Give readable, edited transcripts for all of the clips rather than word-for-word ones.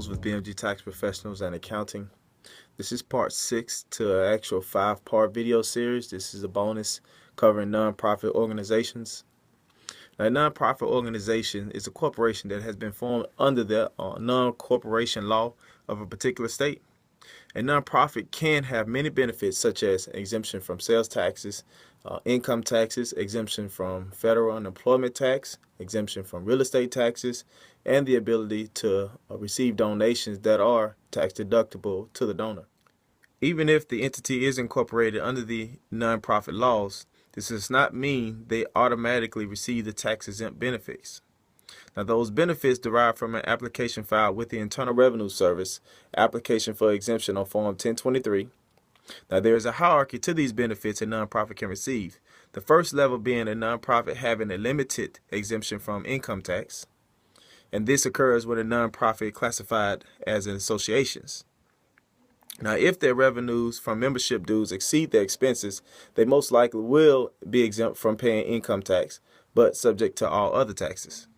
Jones with BMG Tax Professionals and Accounting. This is part 6 to an actual 5-part video series. This is a bonus covering nonprofit organizations. Now, a nonprofit organization is a corporation that has been formed under the non-corporation law of a particular state. A nonprofit can have many benefits such as exemption from sales taxes, income taxes, exemption from federal unemployment tax, exemption from real estate taxes, and the ability to receive donations that are tax deductible to the donor. Even if the entity is incorporated under the nonprofit laws, this does not mean they automatically receive the tax-exempt benefits. Now, those benefits derive from an application filed with the Internal Revenue Service, application for exemption on Form 1023. Now, there is a hierarchy to these benefits a nonprofit can receive. The first level being a nonprofit having a limited exemption from income tax, and this occurs when a nonprofit classified as an association. Now, if their revenues from membership dues exceed their expenses, they most likely will be exempt from paying income tax, but subject to all other taxes.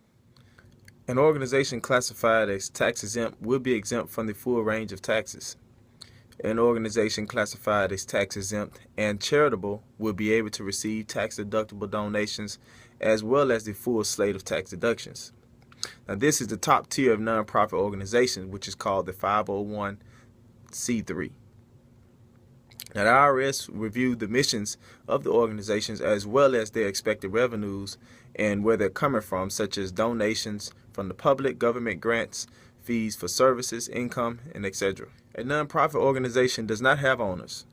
An organization classified as tax-exempt will be exempt from the full range of taxes. An organization classified as tax-exempt and charitable will be able to receive tax-deductible donations as well as the full slate of tax deductions. Now, this is the top tier of nonprofit organizations, which is called the 501c3. Now, the IRS reviewed the missions of the organizations as well as their expected revenues and where they're coming from, such as donations from the public, government grants, fees for services, income, and etc. A nonprofit organization does not have owners,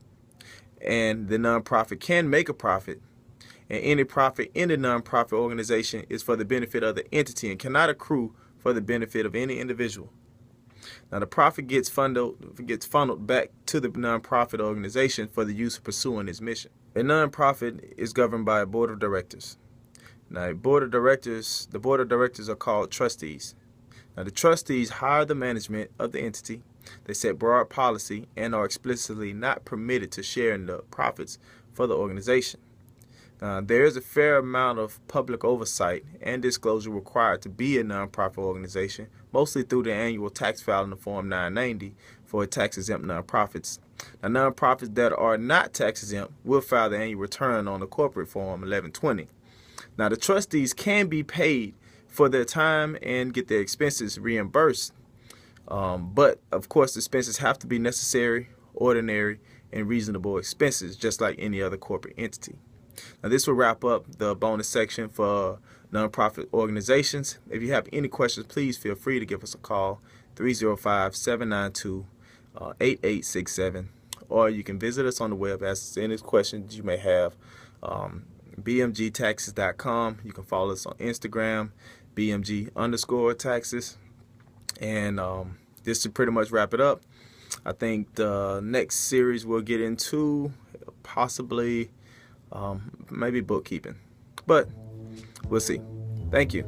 and the nonprofit can make a profit, and any profit in the nonprofit organization is for the benefit of the entity and cannot accrue for the benefit of any individual. Now, the profit gets funneled back to the nonprofit organization for the use of pursuing its mission. A nonprofit is governed by a board of directors. Now, the board of directors are called trustees. Now, the trustees hire the management of the entity. They set broad policy and are explicitly not permitted to share in the profits for the organization. There is a fair amount of public oversight and disclosure required to be a nonprofit organization, mostly through the annual tax filing of Form 990 for tax-exempt nonprofits. Now, nonprofits that are not tax-exempt will file the annual return on the corporate Form 1120. Now, the trustees can be paid for their time and get their expenses reimbursed, but of course, the expenses have to be necessary, ordinary, and reasonable expenses, just like any other corporate entity. Now, this will wrap up the bonus section for nonprofit organizations. If you have any questions, please feel free to give us a call, 305-792-8867, or you can visit us on the web, ask any questions you may have, bmgtaxes.com. You can follow us on Instagram, bmg_taxes, and this should pretty much wrap it up. I think the next series we'll get into possibly maybe bookkeeping, but we'll see. Thank you.